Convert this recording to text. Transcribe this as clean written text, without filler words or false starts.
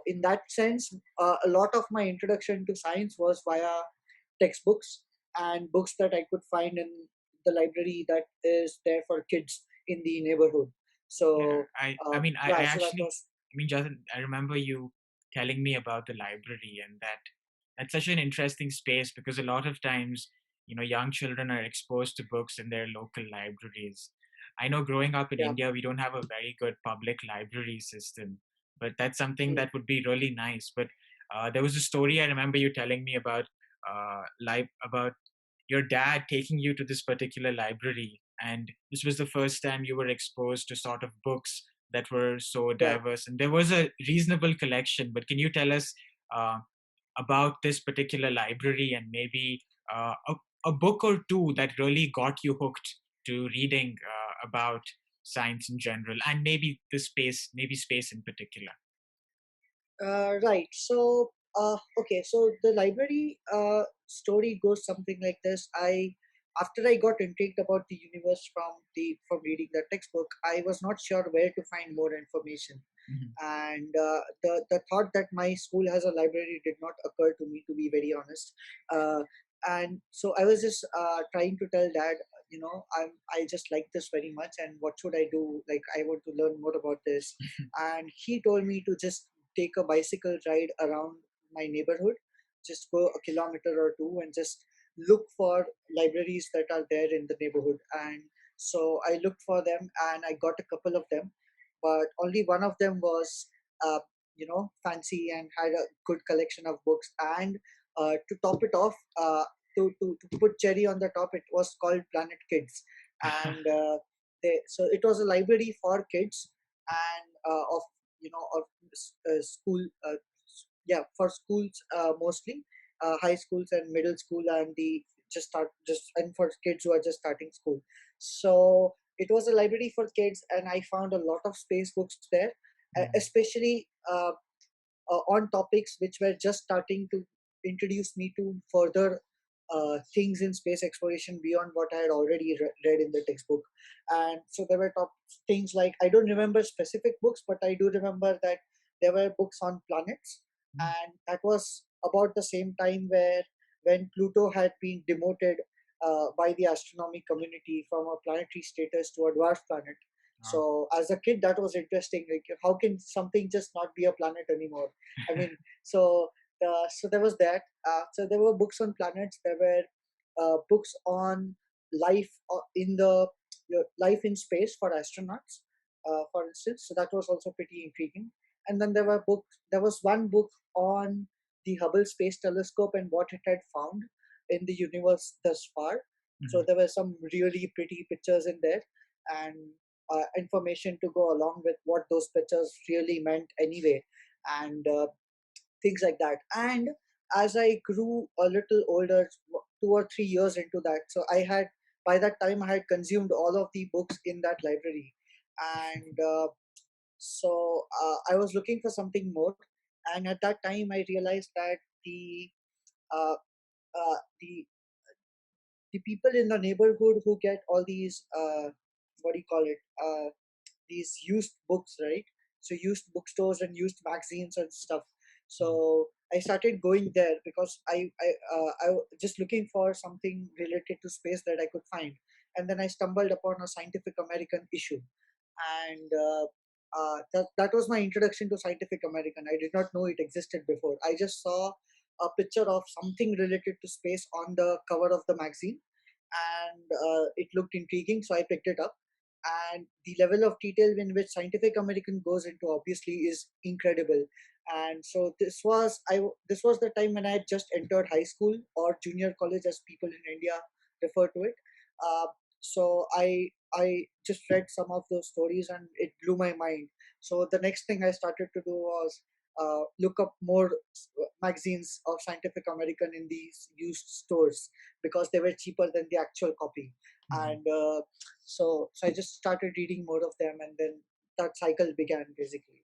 in that sense, a lot of my introduction to science was via textbooks and books that I could find in the library that is there for kids in the neighborhood. Yeah, So I mean, I yeah, so that actually, was I mean, Jatan, I remember you telling me about the library, and that's such an interesting space because a lot of times, young children are exposed to books in their local libraries. I know growing up in yeah. India, we don't have a very good public library system, but that's something Hmm. that would be really nice. But there was a story I remember you telling me about, about your dad taking you to this particular library, and this was the first time you were exposed to sort of books that were so Right. diverse, and there was a reasonable collection. But can you tell us uh, about this particular library, and maybe a book or two that really got you hooked to reading about science in general, and maybe space in particular? Right. So, okay. So the library story goes something like this. After I got intrigued about the universe from reading the textbook, I was not sure where to find more information. Mhm. And the thought that my school has a library did not occur to me, to be very honest. Uh, and so I was just trying to tell dad, I just like this very much, and what should I do? Like, I want to learn more about this. And he told me to just take a bicycle ride around my neighborhood, just go a kilometer or two and just look for libraries that are there in the neighborhood. And so I looked for them and I got a couple of them, but only one of them was, uh, fancy and had a good collection of books. And to top it off, to put cherry on the top, it was called Planet Kids. And so it was a library for kids and of of school, yeah, for schools, mostly high schools and middle school, and the just and for kids who are just starting school. So it was a library for kids, and I found a lot of space books there, Mhm. especially on topics which were just starting to introduce me to further things in space exploration beyond what I had already read in the textbook. And so there were things like, I don't remember specific books, but I do remember that there were books on planets, Mm. and that was about the same time where when Pluto had been demoted by the astronomy community from a planetary status to a dwarf planet. Wow. So as a kid, that was interesting. Like, how can something just not be a planet anymore? I mean, so there was that. So there were books on planets. There were books on life in the life in space for astronauts, for instance. So that was also pretty intriguing. And then there were books. There was one book on the Hubble Space Telescope and what it had found in the universe thus far. So Mhm. there were some really pretty pictures in there, and information to go along with what those pictures really meant anyway, and things like that. And as I grew a little older, 2 or 3 years into that, so I had, by that time I had consumed all of the books in that library. And I was looking for something more, and at that time I realized that uh, the the people in the neighborhood who get all these what do you call it, these used books, right? So used bookstores and used magazines and stuff. Mhm. So I started going there because I just looking for something related to space that I could find. And then I stumbled upon a Scientific American issue, and that was my introduction to Scientific American. I did not know it existed before. I just saw a picture of something related to space on the cover of the magazine, and it looked intriguing, so I picked it up. And the level of detail in which Scientific American goes into, obviously, is incredible. And so this was the time when I had just entered high school, or junior college as people in India refer to it. uh, so I just read some of those stories and it blew my mind. So the next thing I started to do was look up more magazines of Scientific American in these used stores, because they were cheaper than the actual copy. Mhm. And so I just started reading more of them, and then that cycle began basically.